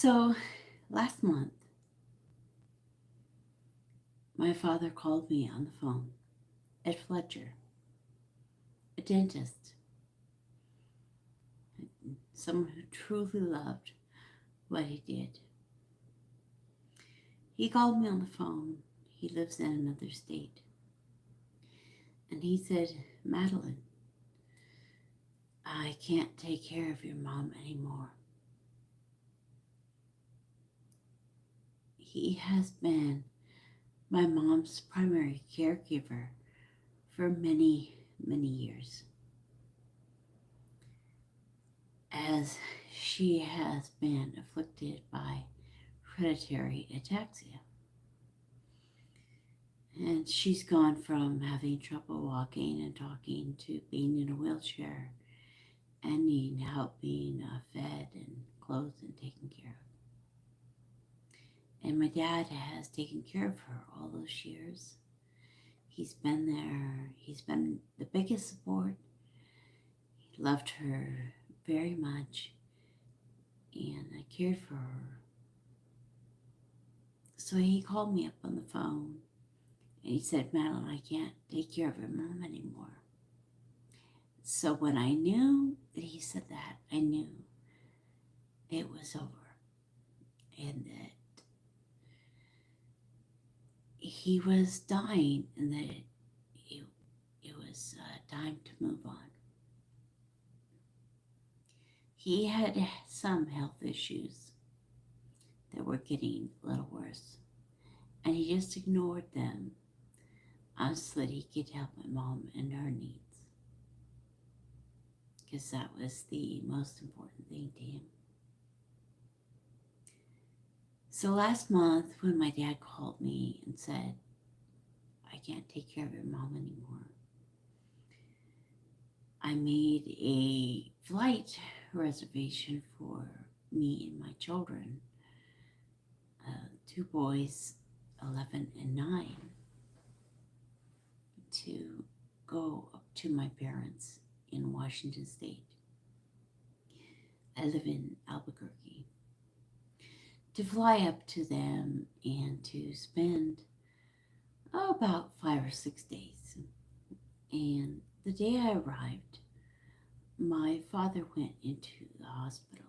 So last month, my father called me on the phone at Fletcher, a dentist, someone who truly loved what he did. He called me on the phone. He lives in another state. And he said, Madeline, I can't take care of your mom anymore. He has been my mom's primary caregiver for many, many years, as she has been afflicted by hereditary ataxia. And she's gone from having trouble walking and talking to being in a wheelchair and needing help being fed and clothed and taken care of. And my dad has taken care of her all those years. He's been there. He's been the biggest support. He loved her very much and I cared for her. So he called me up on the phone and he said, Madeline, I can't take care of your mom anymore. So when I knew that he said that, I knew it was over and that he was dying and that it was time to move on. He had some health issues that were getting a little worse, and he just ignored them so that he could help my mom and her needs, because that was the most important thing to him. So last month, when my dad called me and said, I can't take care of your mom anymore, I made a flight reservation for me and my children, 2 boys, 11 and 9, to go up to my parents in Washington State. I live in Albuquerque. To fly up to them and to spend about 5 or 6 days. And the day I arrived, my father went into the hospital.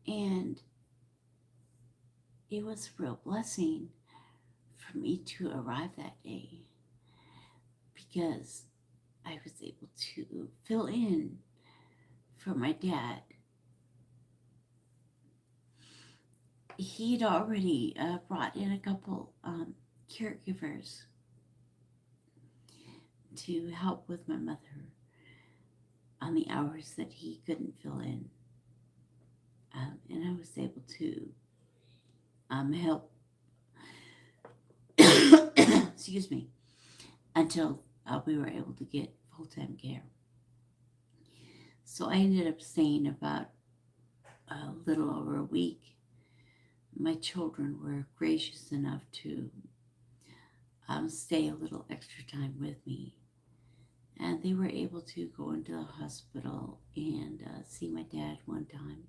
And it was a real blessing for me to arrive that day because I was able to fill in for my dad. He'd already brought in a couple caregivers to help with my mother on the hours that he couldn't fill in. And I was able to help, excuse me, until we were able to get full-time care. So I ended up staying about a little over a week. My children were gracious enough to stay a little extra time with me. And they were able to go into the hospital and see my dad one time.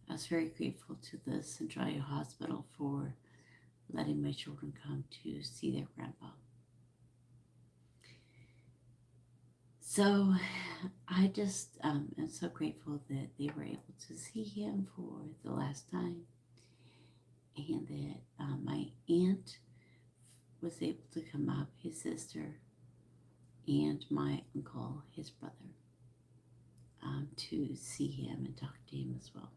I was very grateful to the Centralia Hospital for letting my children come to see their grandpa. So I just am so grateful that they were able to see him for the last time, and that my aunt was able to come up, his sister, and my uncle, his brother, to see him and talk to him as well.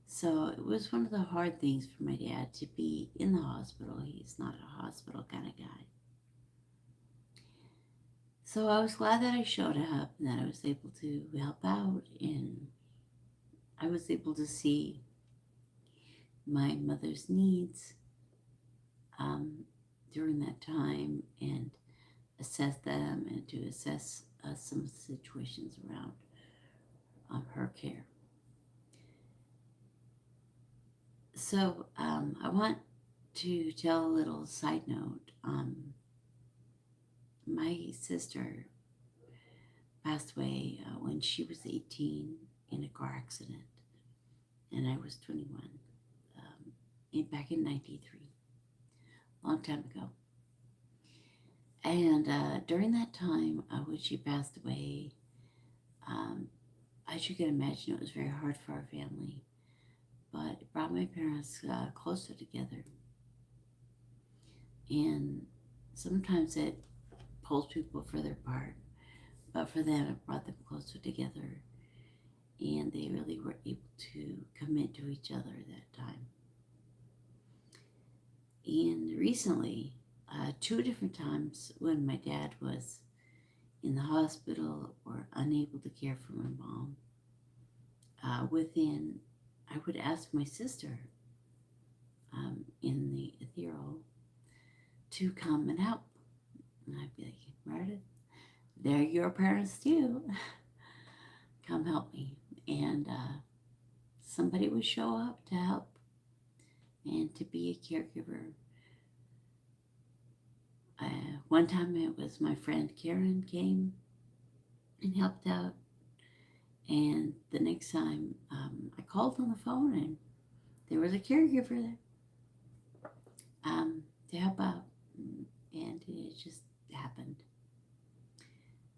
So it was one of the hard things for my dad to be in the hospital. He's not a hospital kind of guy. So I was glad that I showed up and that I was able to help out, and I was able to see my mother's needs during that time and assess them and to assess some of the situations around her care. So I want to tell a little side note. My sister passed away when she was 18, in a car accident, and I was 21, back in 93, long time ago. And during that time, when she passed away, um, as you can imagine, it was very hard for our family, but it brought my parents closer together. And sometimes it pulls people further apart, but for them, it brought them closer together. And they really were able to commit to each other at that time. And recently, two different times when my dad was in the hospital or unable to care for my mom, I would ask my sister in the ethereal to come and help. And I'd be like, Meredith, they're your parents too. Come help me. And somebody would show up to help and to be a caregiver. One time it was my friend Karen came and helped out. And the next time I called on the phone and there was a caregiver there to help out. And it just happened.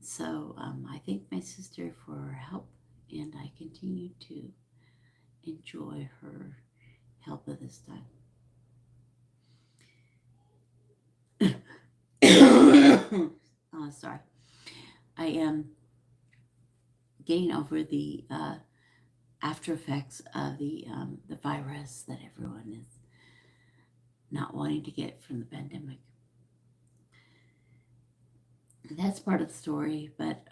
So I thank my sister for her help, and I continue to enjoy her help at this time. Sorry. I am getting over the after effects of the virus that everyone is not wanting to get from the pandemic. That's part of the story, but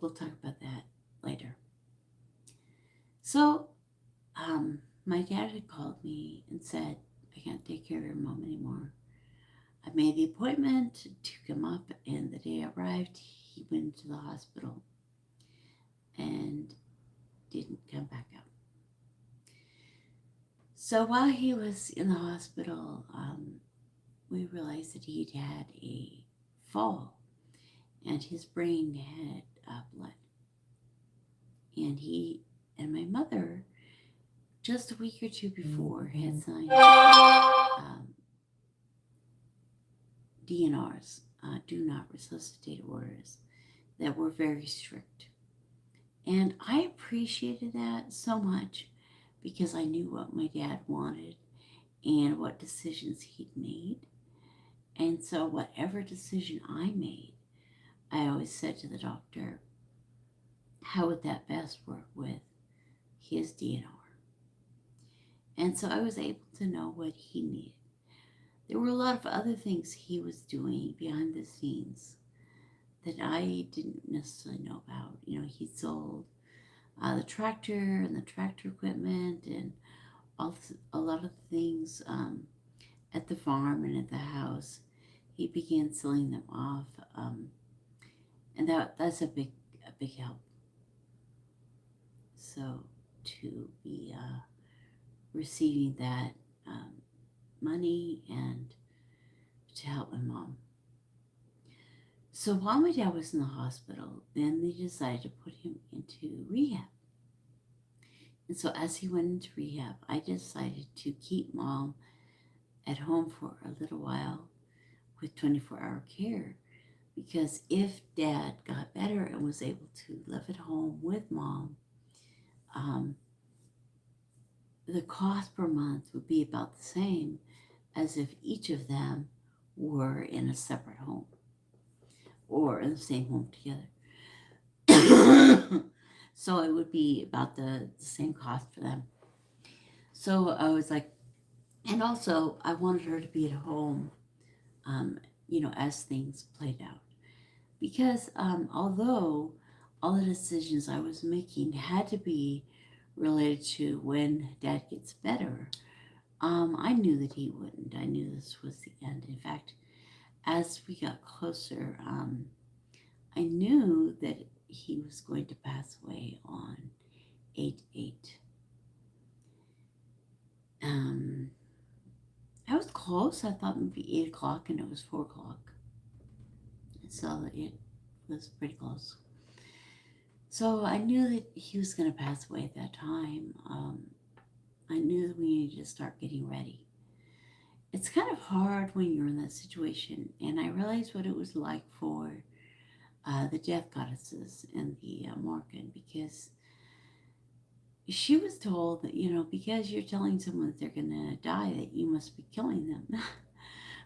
we'll talk about that later. So, my dad had called me and said, I can't take care of your mom anymore. I made the appointment to come up, and the day I arrived, he went to the hospital and didn't come back out. So while he was in the hospital, we realized that he'd had a fall and his brain had blood. And he and my mother, just a week or two before, had signed DNRs, do not resuscitate orders, that were very strict. And I appreciated that so much because I knew what my dad wanted and what decisions he'd made. And so, whatever decision I made, I always said to the doctor, how would that best work with his DNR? And so I was able to know what he needed. There were a lot of other things he was doing behind the scenes that I didn't necessarily know about. You know, he sold the tractor and the tractor equipment and a lot of things at the farm and at the house. He began selling them off, and that's a big help. So to be receiving that money and to help my mom. So while my dad was in the hospital, then they decided to put him into rehab. And so as he went into rehab, I decided to keep mom at home for a little while with 24-hour care, because if dad got better and was able to live at home with mom, the cost per month would be about the same as if each of them were in a separate home or in the same home together. So it would be about the same cost for them. So I was like, and also I wanted her to be at home, as things played out. Because although all the decisions I was making had to be related to when dad gets better, I knew that he wouldn't. I knew this was the end. In fact, as we got closer, I knew that he was going to pass away on 8/8. I was close. I thought maybe 8 o'clock, and it was 4 o'clock. So it was pretty close. So I knew that he was going to pass away at that time. I knew that we needed to start getting ready. It's kind of hard when you're in that situation, and I realized what it was like for the death goddesses in the Morgan, because she was told that, because you're telling someone that they're going to die, that you must be killing them.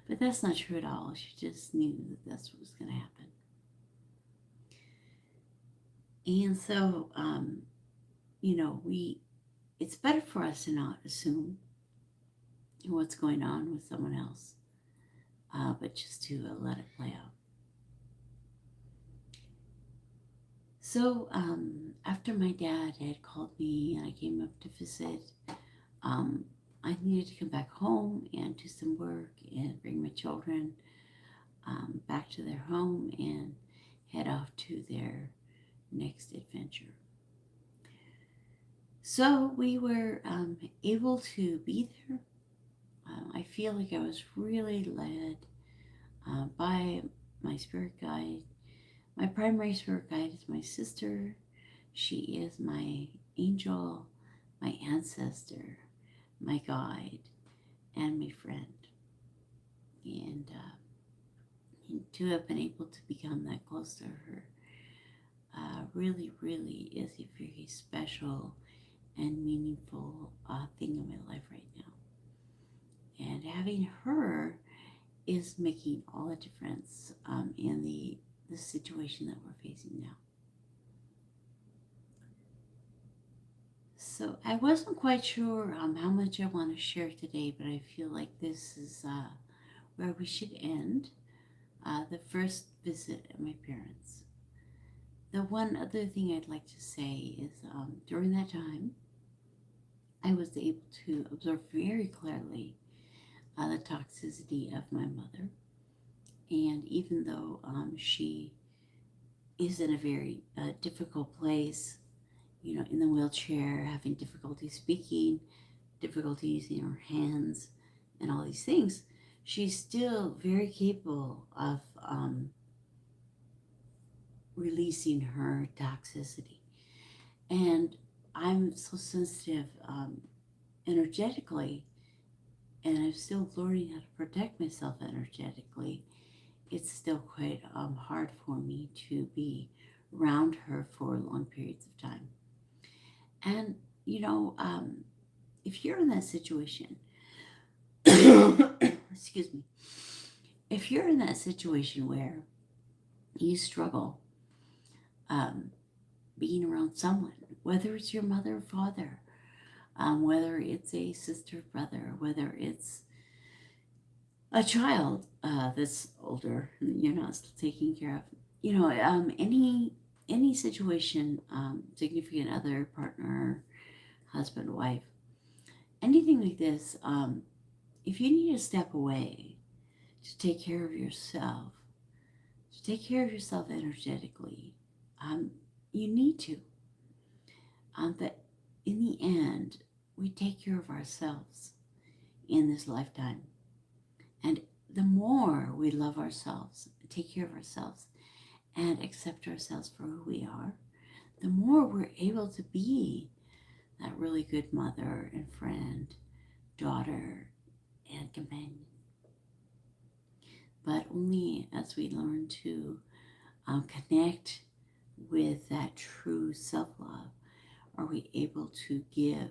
But that's not true at all. She just knew that that's what was going to happen. And so, it's better for us to not assume what's going on with someone else, but just to let it play out. So after my dad had called me and I came up to visit, um, I needed to come back home and do some work and bring my children back to their home and head off to their next adventure. So we were able to be there. I feel like I was really led by my spirit guide. My primary spirit guide is my sister. She is my angel, my ancestor, my guide, and my friend. And to have been able to become that close to her really, really is a very special and meaningful thing in my life right now. And having her is making all the difference in the situation that we're facing now. So I wasn't quite sure how much I want to share today, but I feel like this is where we should end the first visit of my parents. The one other thing I'd like to say is during that time, I was able to observe very clearly the toxicity of my mother. And even though she is in a very difficult place, in the wheelchair, having difficulty speaking, difficulty using her hands, and all these things, she's still very capable of releasing her toxicity. And I'm so sensitive energetically, and I'm still learning how to protect myself energetically. It's still quite hard for me to be around her for long periods of time. And, if you're in that situation, excuse me, if you're in that situation where you struggle being around someone, whether it's your mother or father, whether it's a sister, brother, whether it's a child that's older, you're not still taking care of, any situation, significant other, partner, husband, wife, anything like this, if you need to step away to take care of yourself, to take care of yourself energetically, you need to. But in the end, we take care of ourselves in this lifetime. And the more we love ourselves, take care of ourselves, and accept ourselves for who we are, the more we're able to be that really good mother and friend, daughter, and companion. But only as we learn to connect with that true self-love are we able to give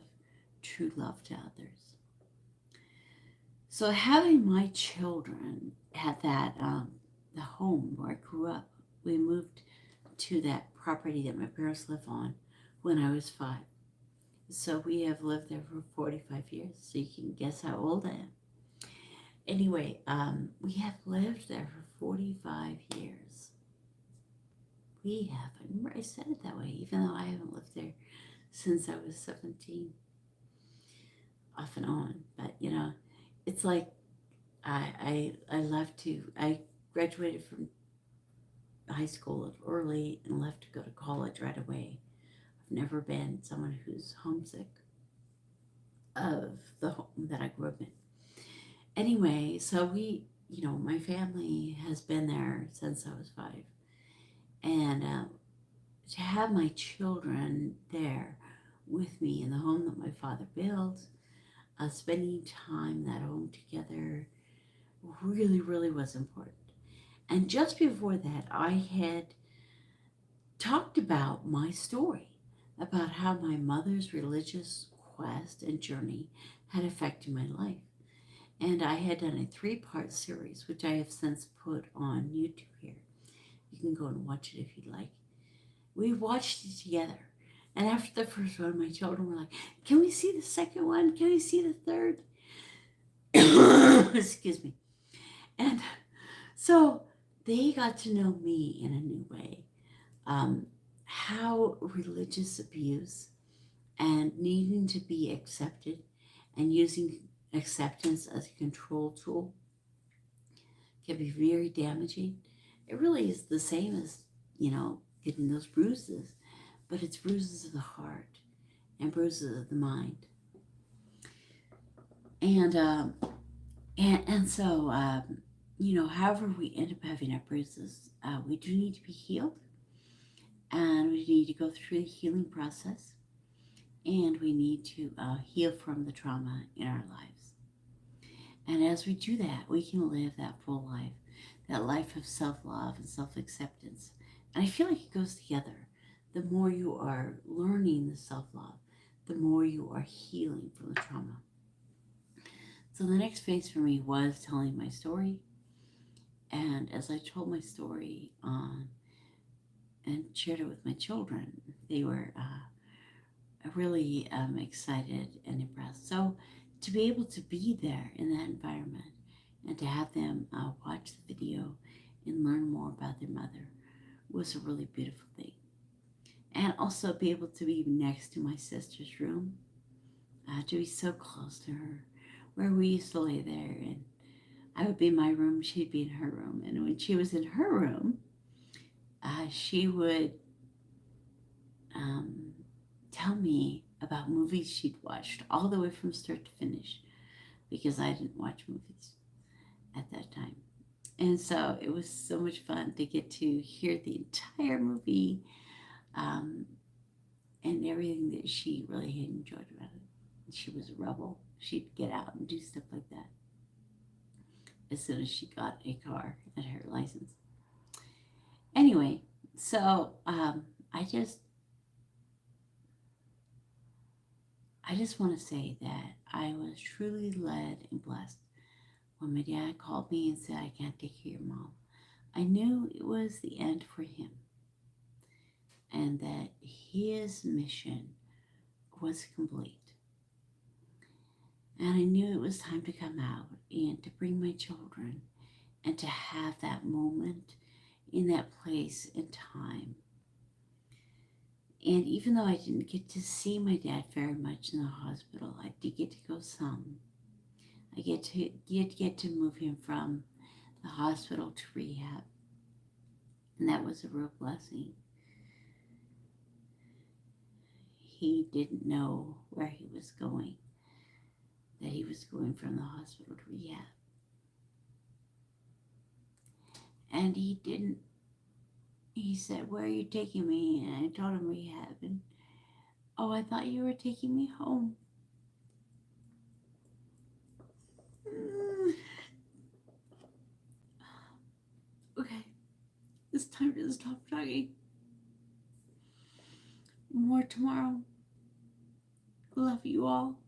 true love to others. So having my children at that the home where I grew up, we moved to that property that my parents live on when I was 5. So we have lived there for 45 years. So you can guess how old I am. Anyway, we have lived there for 45 years. We have. I remember I said it that way, even though I haven't lived there since I was 17, off and on. But it's like I graduated from high school early and left to go to college right away. I've never been someone who's homesick of the home that I grew up in. Anyway, so my family has been there since I was 5. And to have my children there with me in the home that my father built, spending time in that home together really, really was important. And just before that, I had talked about my story, about how my mother's religious quest and journey had affected my life. And I had done a 3-part series, which I have since put on YouTube here. You can go and watch it if you'd like. We watched it together. And after the first one, my children were like, "Can we see the second one? Can we see the third?" Excuse me. And so they got to know me in a new way. How religious abuse and needing to be accepted and using acceptance as a control tool can be very damaging. It really is the same as, getting those bruises, but it's bruises of the heart and bruises of the mind. And so however we end up having our bruises, we do need to be healed, and we need to go through the healing process, and we need to heal from the trauma in our lives. And as we do that, we can live that full life, that life of self-love and self-acceptance. And I feel like it goes together. The more you are learning the self-love, the more you are healing from the trauma. So the next phase for me was telling my story. And as I told my story and shared it with my children, they were really excited and impressed. So to be able to be there in that environment and to have them watch the video and learn more about their mother was a really beautiful thing. And also be able to be next to my sister's room, to be so close to her, where we used to lay there, and I would be in my room, she'd be in her room. And when she was in her room, she would tell me about movies she'd watched all the way from start to finish, because I didn't watch movies at that time. And so it was so much fun to get to hear the entire movie and everything that she really had enjoyed about it. She was a rebel. She'd get out and do stuff like that as soon as she got a car and her license. Anyway, so I just want to say that I was truly led and blessed when my dad called me and said, "I can't take care of your mom." I knew it was the end for him, and that his mission was complete. And I knew it was time to come out and to bring my children and to have that moment in that place and time. And even though I didn't get to see my dad very much in the hospital, I did get to go some. I get to move him from the hospital to rehab. And that was a real blessing. He didn't know where he was going, that he was going from the hospital to rehab. And he said, "Where are you taking me?" And I told him rehab. And, "Oh, I thought you were taking me home." Okay, it's time to stop talking. More tomorrow. Love you all.